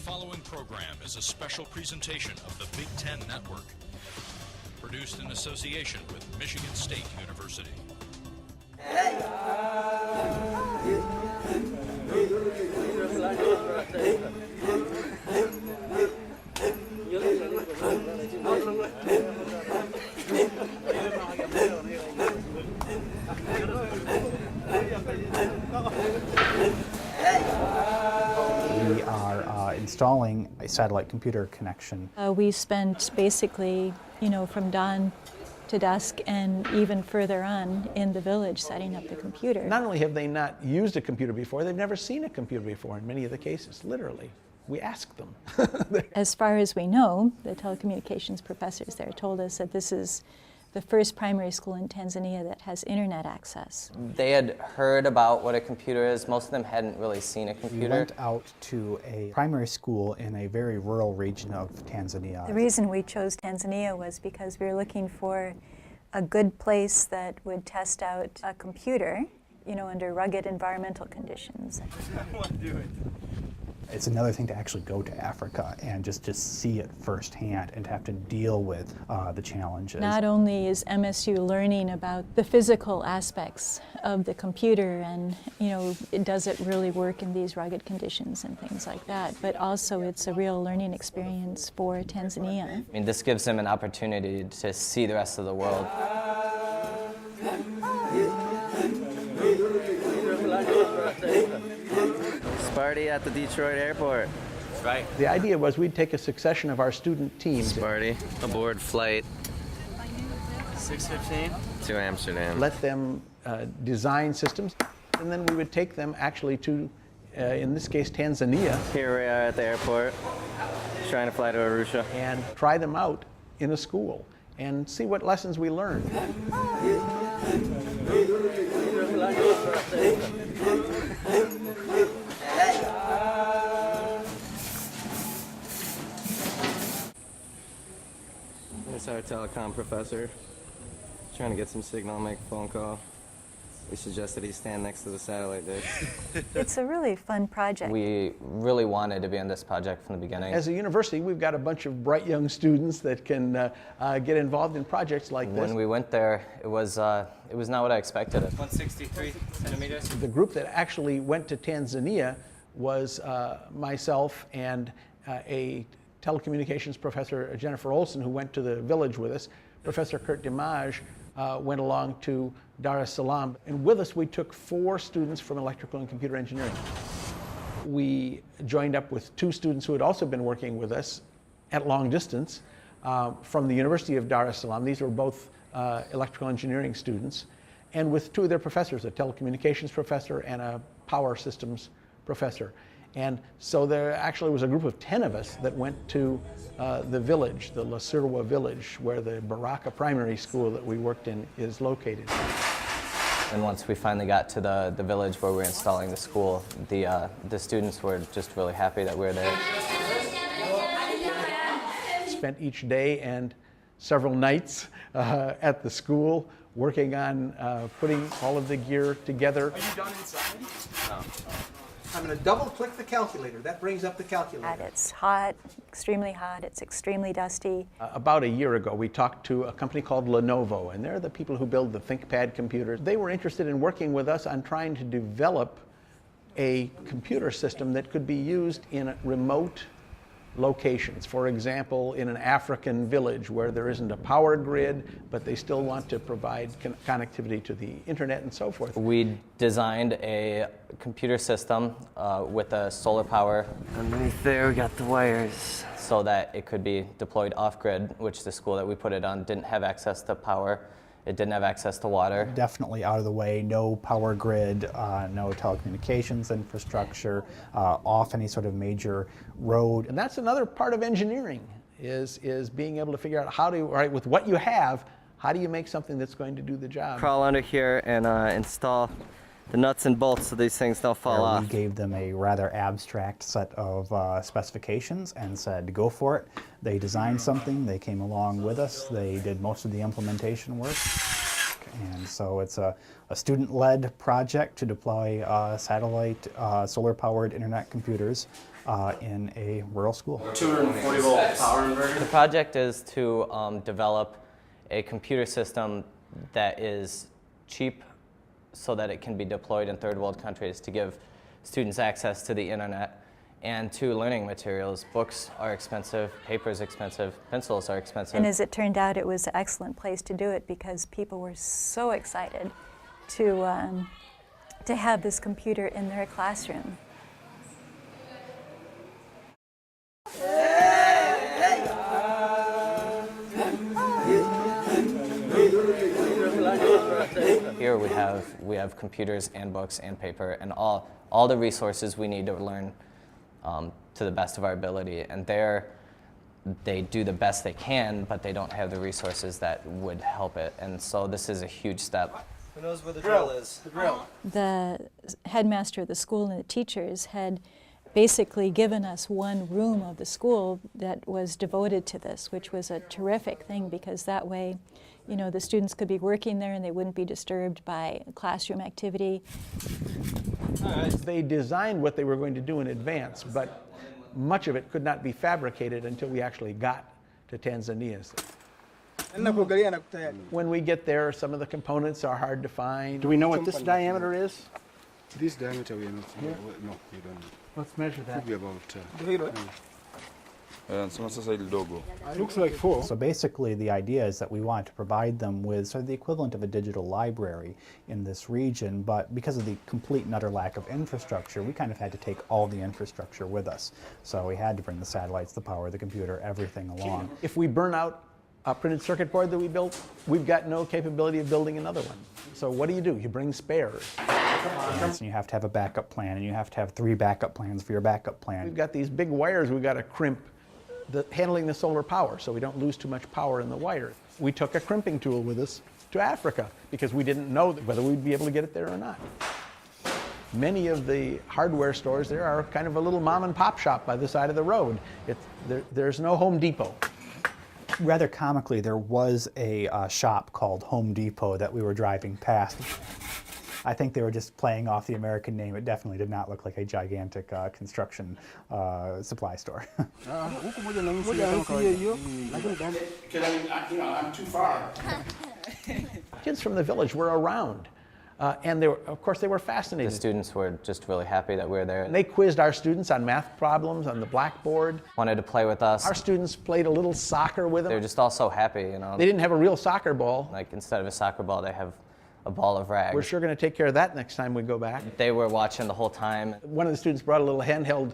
following program is a special presentation of the Big Ten Network, produced in association with Michigan State University. We are installing a satellite computer connection. We spent basically, from dawn to dusk and even further on in the village setting up the computer. Not only have they not used a computer before, they've never seen a computer before in many of the cases, literally. We asked them. As far as we know, the telecommunications professors there told us that this is the first primary school in Tanzania that has internet access. They had heard about what a computer is. Most of them hadn't really seen a computer. We went out to a primary school in a very rural region of Tanzania. The reason we chose Tanzania was because we were looking for a good place that would test out a computer, under rugged environmental conditions. It's another thing to actually go to Africa and just see it firsthand and to have to deal with the challenges. Not only is MSU learning about the physical aspects of the computer and, does it really work in these rugged conditions and things like that, but also it's a real learning experience for Tanzania. I mean, this gives them an opportunity to see the rest of the world. Sparty at the Detroit airport. That's right. The idea was we'd take a succession of our student teams, Sparty aboard flight 615 to Amsterdam. let them design systems, and then we would take them actually to, in this case, Tanzania, Here we are at the airport, trying to fly to Arusha. and try them out in a school and see what lessons we learned. There's our telecom professor, trying to get some signal, make a phone call. We suggested he stand next to the satellite dish. It's a really fun project. We really wanted to be on this project from the beginning. As a university, we've got a bunch of bright young students that can get involved in projects like this. When we went there, it was not what I expected. 163 centimeters. The group that actually went to Tanzania was myself and a telecommunications professor, Jennifer Olson, who went to the village with us. Professor Kurt Dimaj went along to Dar es Salaam. And with us, we took 4 students from electrical and computer engineering. We joined up with 2 students who had also been working with us at long distance from the University of Dar es Salaam. These were both electrical engineering students. And with 2 of their professors, a telecommunications professor and a power systems professor. And so there actually was a group of 10 of us that went to the village, the Lasirwa village, where the Baraka primary school that we worked in is located. And once we finally got to the village where we were installing the school, the students were just really happy that we were there. Spent each day and several nights at the school working on putting all of the gear together. Are you done inside? No. I'm going to double click the calculator. That brings up the calculator. It's hot, extremely hot, it's extremely dusty. About a year ago, we talked to a company called Lenovo, and they're the people who build the ThinkPad computers. They were interested in working with us on trying to develop a computer system that could be used in remote locations. For example, in an African village where there isn't a power grid, but they still want to provide connectivity to the internet and so forth. We designed a computer system with a solar power. Underneath there, we got the wires. So that it could be deployed off-grid, which the school that we put it on didn't have access to power. It didn't have access to water. Definitely out of the way, no power grid, no telecommunications infrastructure, off any sort of major road. And that's another part of engineering, is being able to figure out how to, right, with what you have, how do you make something that's going to do the job? Crawl under here and install the nuts and bolts so these things don't fall off. We gave them a rather abstract set of specifications and said, go for it. They designed something, they came along with us, they did most of the implementation work. Okay. And so it's a student-led project to deploy satellite solar-powered internet computers in a rural school. 240 volt power inverter. The project is to develop a computer system that is cheap so that it can be deployed in third world countries to give students access to the internet and to learning materials. Books are expensive, paper is expensive, pencils are expensive. And as it turned out, it was an excellent place to do it because people were so excited to have this computer in their classroom. Here we have computers and books and paper and all the resources we need to learn to the best of our ability. And they do the best they can, but they don't have the resources that would help it. And so this is a huge step. Who knows where the drill is? The drill. The headmaster of the school and the teachers had basically given us one room of the school that was devoted to this, which was a terrific thing because that way, you know, the students could be working there and they wouldn't be disturbed by classroom activity. They designed what they were going to do in advance, but much of it could not be fabricated until we actually got to Tanzania. When we get there, some of the components are hard to find. Do we know what this diameter is? This diameter we are not. No, we don't know. Let's measure that. Could be about. Looks like 4. So basically the idea is that we want to provide them with sort of the equivalent of a digital library in this region, but because of the complete and utter lack of infrastructure, we kind of had to take all the infrastructure with us. So we had to bring the satellites, the power, the computer, everything along. If we burn out a printed circuit board that we built, we've got no capability of building another one. So what do? You bring spares. And you have to have a backup plan, and you have to have 3 backup plans for your backup plan. We've got these big wires we've got to crimp, handling the solar power so we don't lose too much power in the wire. We took a crimping tool with us to Africa because we didn't know whether we'd be able to get it there or not. Many of the hardware stores there are kind of a little mom and pop shop by the side of the road. There's no Home Depot. Rather comically, there was a shop called Home Depot that we were driving past. I think they were just playing off the American name. It definitely did not look like a gigantic construction supply store. I'm too far. Kids from the village were around. And of course, they were The fascinated. students were just really happy that we were there. And they quizzed our students on math problems on the blackboard. Wanted to play with us. Our students played a little soccer with them. They're just all so happy, you know. They didn't have a real soccer ball. Like instead of a soccer ball, they have a ball of rags. We're sure going to take care of that next time we go back. They were watching the whole time. One of the students brought a little handheld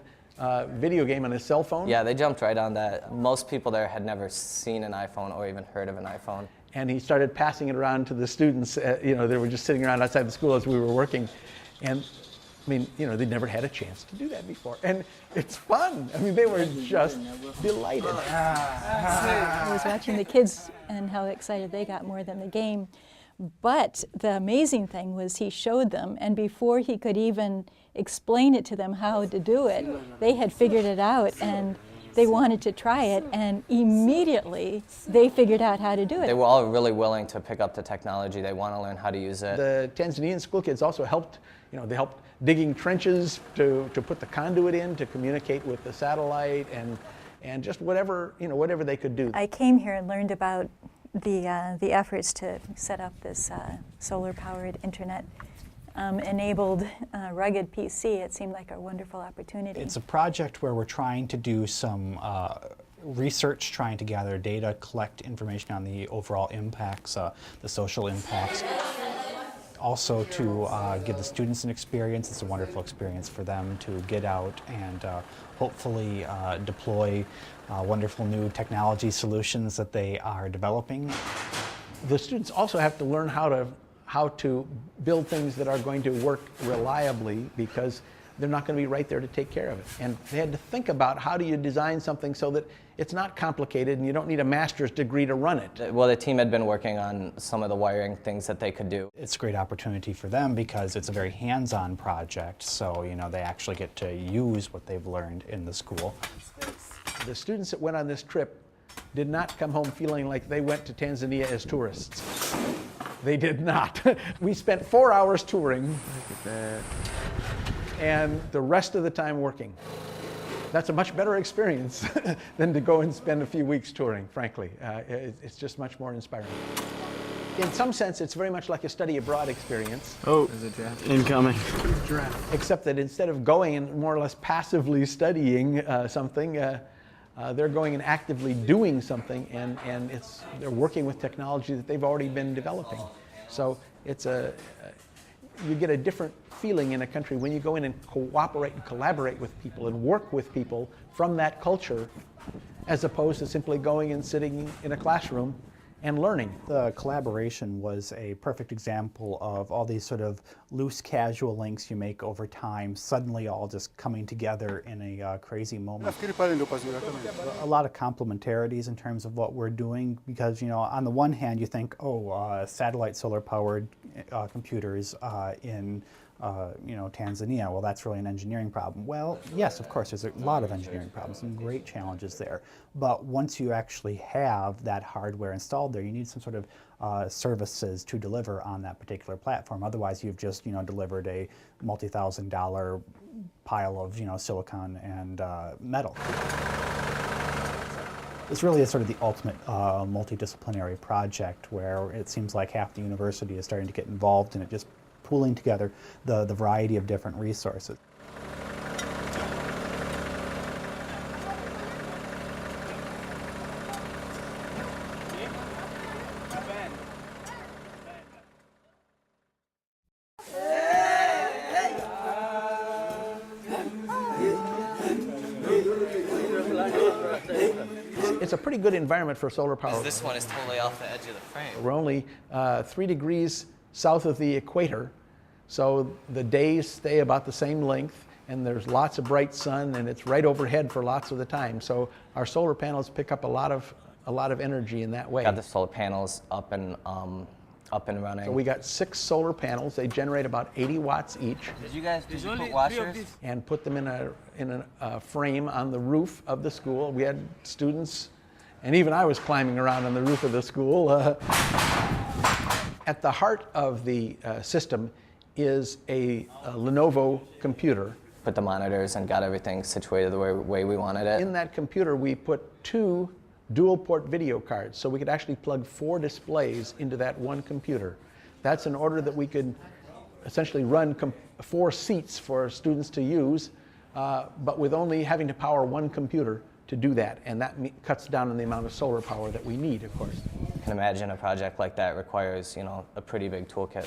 video game on his cell phone. Yeah, they jumped right on that. Most people there had never seen an iPhone or even heard of an iPhone. And he started passing it around to the students. They were just sitting around outside the school as we were working. And I mean, they'd never had a chance to do that before. And it's fun. I mean, they were just delighted. I was watching the kids and how excited they got more than the game. But the amazing thing was he showed them, and before he could even explain it to them how to do it, they had figured it out, and they wanted to try it, and immediately they figured out how to do it. They were all really willing to pick up the technology. They want to learn how to use it. The Tanzanian school kids also helped, they helped digging trenches to put the conduit in to communicate with the satellite and just whatever they could do. I came here and learned about the efforts to set up this solar-powered internet enabled rugged PC. It seemed like a wonderful opportunity. It's a project where we're trying to do some research, trying to gather data, collect information on the overall impacts, the social impacts. Also to give the students an experience. It's a wonderful experience for them to get out and hopefully deploy wonderful new technology solutions that they are developing. The students also have to learn how to build things that are going to work reliably because they're not going to be right there to take care of it. And they had to think about how do you design something so that it's not complicated and you don't need a master's degree to run it. Well, the team had been working on some of the wiring things that they could do. It's a great opportunity for them because it's a very hands-on project, so they actually get to use what they've learned in the school. The students that went on this trip did not come home feeling like they went to Tanzania as tourists. They did not. We spent 4 hours touring. Look at that. And the rest of the time working. That's a much better experience than to go and spend a few weeks touring, frankly. It's just much more inspiring. In some sense, it's very much like a study abroad experience. Oh, there's a draft. Incoming. Except that instead of going and more or less passively studying something, they're going and actively doing something, and they're working with technology that they've already been developing. So it's you get a different feeling in a country when you go in and cooperate and collaborate with people and work with people from that culture, as opposed to simply going and sitting in a classroom and learning. The collaboration was a perfect example of all these sort of loose, casual links you make over time, suddenly all just coming together in a crazy moment. A lot of complementarities in terms of what we're doing, because, you know, on the one hand you think, satellite solar-powered computers in you know, Tanzania, well, that's really an engineering problem. Well, yes, of course, there's a lot of engineering problems, some great challenges there. But once you actually have that hardware installed there, you need some sort of services to deliver on that particular platform. Otherwise, you've just, you know, delivered a multi-$1,000 pile of, you know, silicon and metal. This really is sort of the ultimate multidisciplinary project, where it seems like half the university is starting to get involved in it, just pooling together the variety of different resources. It's a pretty good environment for solar power. This one is totally off the edge of the frame. We're only 3 degrees south of the equator, so the days stay about the same length, and there's lots of bright sun, and it's right overhead for lots of the time. So our solar panels pick up a lot of energy in that way. Got the solar panels up and running. So we got 6 solar panels. They generate about 80 watts each. Did you put washers? And put them in a frame on the roof of the school. We had students, and even I was climbing around on the roof of the school. At the heart of the system is a Lenovo computer. Put the monitors and got everything situated the way we wanted it. In that computer, we put 2 dual-port video cards, so we could actually plug 4 displays into that one computer. That's in order that we could essentially run 4 seats for students to use, but with only having to power one computer to do that, and that cuts down on the amount of solar power that we need, of course. You can imagine a project like that requires, you know, a pretty big toolkit.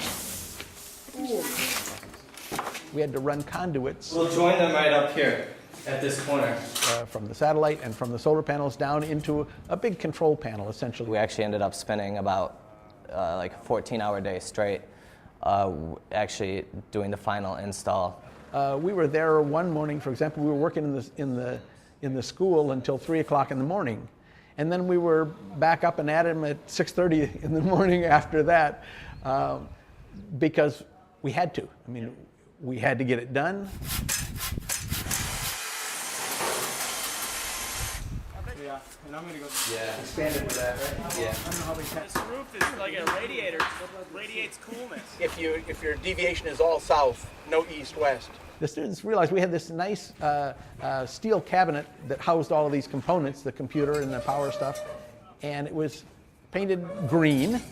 We had to run conduits. We'll join them right up here at this corner. From the satellite and from the solar panels down into a big control panel, essentially. We actually ended up spending about like a 14-hour day straight actually doing the final install. We were there one morning, for example, we were working in the school until 3 o'clock in the morning. And then we were back up and at him at 6:30 in the morning after that, because we had to. I mean, we had to get it done. Yeah, and I'm gonna go. Yeah. Expanded with that, right? Yeah. I don't know how we can. This roof is like a radiator, radiates coolness. If your deviation is all south, no east-west. The students realized we had this nice steel cabinet that housed all of these components, the computer and the power stuff, and it was painted green.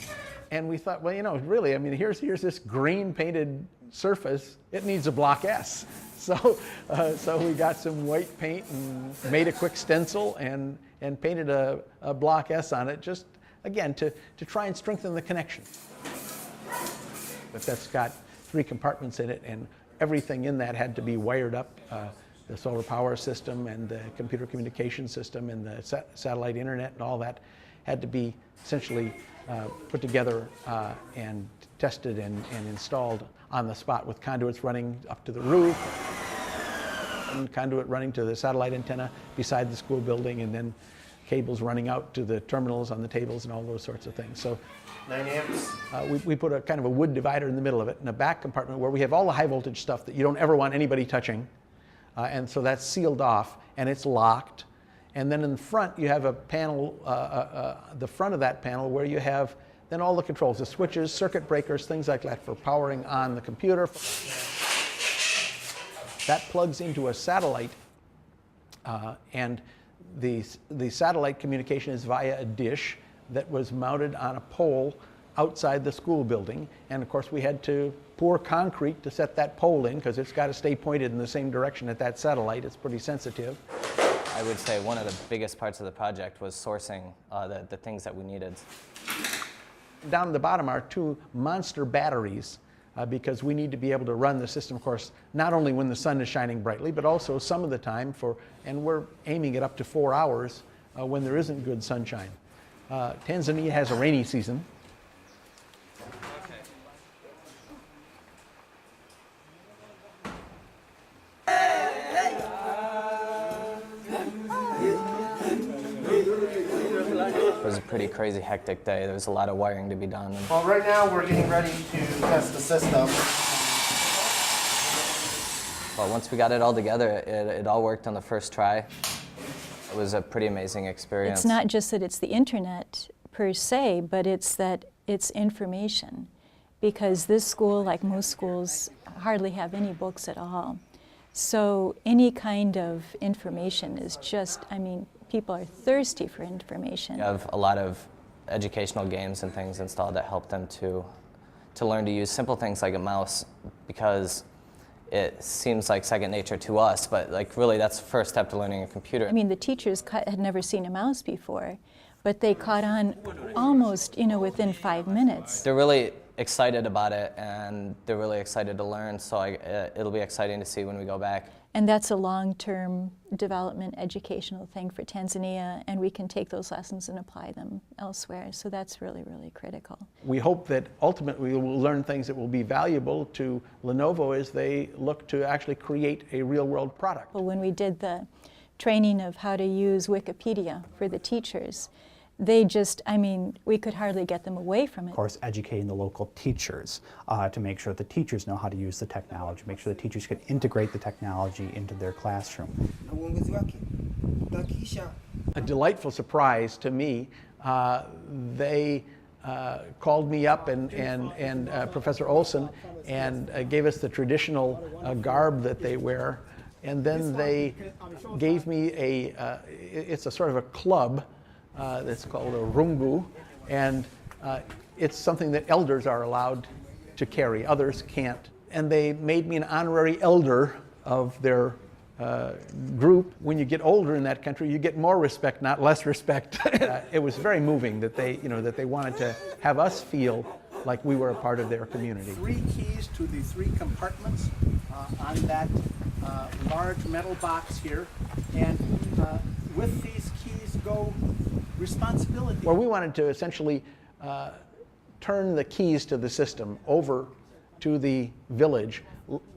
And we thought, well, you know, really, I mean, here's this green painted surface. It needs a block S. So we got some white paint and made a quick stencil and painted a block S on it, just again to try and strengthen the connection. But that's got 3 compartments in it, and everything in that had to be wired up. The solar power system and the computer communication system and the satellite internet and all that had to be essentially put together and tested and installed on the spot, with conduits running up to the roof, and conduit running to the satellite antenna beside the school building, and then cables running out to the terminals on the tables and all those sorts of things. So 9 amps. We put a kind of a wood divider in the middle of it, in a back compartment where we have all the high voltage stuff that you don't ever want anybody touching. And so that's sealed off, and it's locked. And then in the front, you have a panel, the front of that panel, where you have then all the controls, the switches, circuit breakers, things like that for powering on the computer. That plugs into a satellite, and the satellite communication is via a dish that was mounted on a pole outside the school building. And of course we had to pour concrete to set that pole in because it's got to stay pointed in the same direction at that satellite. It's pretty sensitive. I would say one of the biggest parts of the project was sourcing the things that we needed. Down at the bottom are 2 monster batteries because we need to be able to run the system, of course, not only when the sun is shining brightly, but also some of the time and we're aiming it up to 4 hours when there isn't good sunshine. Tanzania has a rainy season. It was a pretty crazy, hectic day. There was a lot of wiring to be done. Well, right now we're getting ready to test the system. Well, once we got it all together, it all worked on the first try. It was a pretty amazing experience. It's not just that it's the internet per se, but it's that it's information. Because this school, like most schools, hardly have any books at all. So any kind of information is just, I mean, people are thirsty for information. We have a lot of educational games and things installed that help them to learn to use simple things like a mouse, because it seems like second nature to us, but like really that's the first step to learning a computer. I mean, the teachers had never seen a mouse before, but they caught on almost, within 5 minutes. They're really excited about it, and they're really excited to learn, so it'll be exciting to see when we go back. And that's a long-term development educational thing for Tanzania, and we can take those lessons and apply them elsewhere. So that's really, really critical. We hope that ultimately we will learn things that will be valuable to Lenovo as they look to actually create a real-world product. Well, when we did the training of how to use Wikipedia for the teachers, they just, I mean, we could hardly get them away from it. Of course, educating the local teachers to make sure that the teachers know how to use the technology, make sure the teachers can integrate the technology into their classroom. A delightful surprise to me. They called me up and Professor Olson and gave us the traditional garb that they wear. And then they gave me it's a sort of a club that's called a rungu, and it's something that elders are allowed to carry, others can't. And they made me an honorary elder of their group. When you get older in that country, you get more respect, not less respect. It was very moving that they wanted to have us feel like we were a part of their community. 3 keys to the 3 compartments on that large metal box here, and with these keys go responsibility. Well, we wanted to essentially turn the keys to the system over to the village,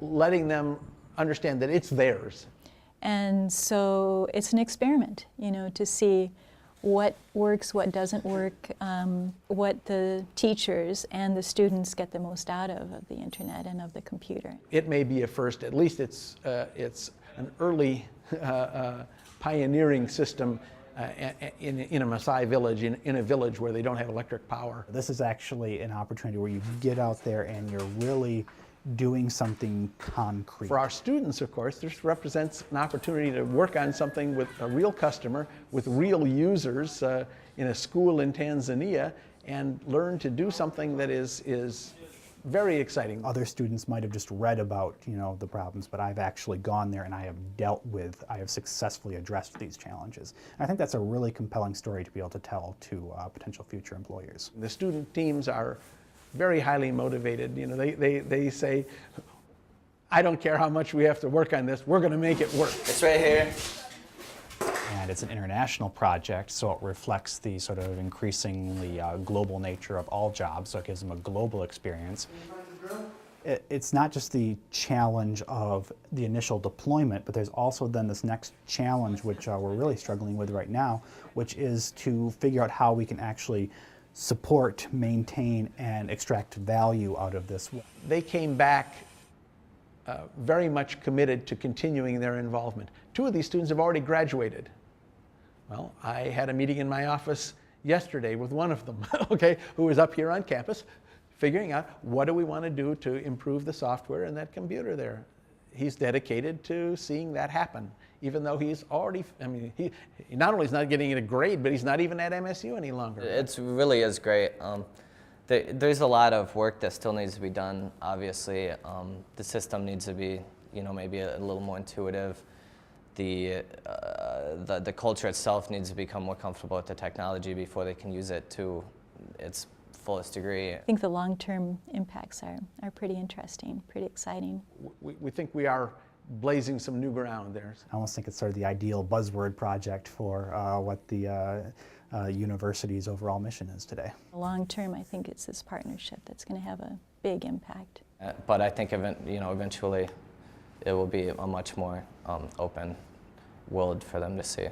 letting them understand that it's theirs. And so it's an experiment, to see what works, what doesn't work, what the teachers and the students get the most out of the internet and of the computer. It may be a first, at least it's an early pioneering system in a Maasai village, in a village where they don't have electric power. This is actually an opportunity where you get out there and you're really doing something concrete. For our students, of course, this represents an opportunity to work on something with a real customer, with real users in a school in Tanzania, and learn to do something that is very exciting. Other students might have just read about, the problems, but I've actually gone there and I have successfully addressed these challenges. And I think that's a really compelling story to be able to tell to potential future employers. The student teams are very highly motivated. They say, I don't care how much we have to work on this, we're going to make it work. It's right here. And it's an international project, so it reflects the sort of increasingly global nature of all jobs, so it gives them a global experience. It's not just the challenge of the initial deployment, but there's also then this next challenge, which we're really struggling with right now, which is to figure out how we can actually support, maintain, and extract value out of this. They came back very much committed to continuing their involvement. 2 of these students have already graduated. Well, I had a meeting in my office yesterday with one of them, okay, who was up here on campus figuring out what do we want to do to improve the software in that computer there. He's dedicated to seeing that happen, even though he's already, I mean, he not only is not getting a grade, but he's not even at MSU any longer. It really is great. There's a lot of work that still needs to be done, obviously. The system needs to be, you know, maybe a little more intuitive. The culture itself needs to become more comfortable with the technology before they can use it to its fullest degree. I think the long-term impacts are pretty interesting, pretty exciting. We think we are blazing some new ground there. I almost think it's sort of the ideal buzzword project for what the university's overall mission is today. Long-term, I think it's this partnership that's going to have a big impact. But I think eventually it will be a much more open world for them to see.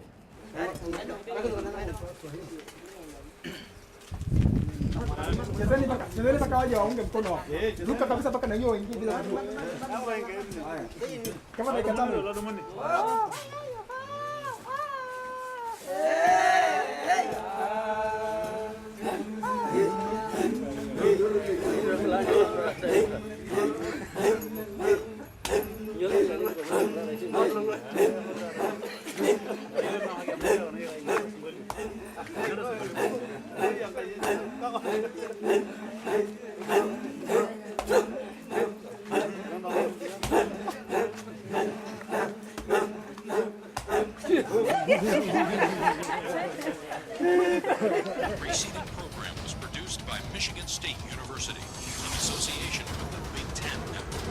The preceding program was produced by Michigan State University in association with the Big Ten Network.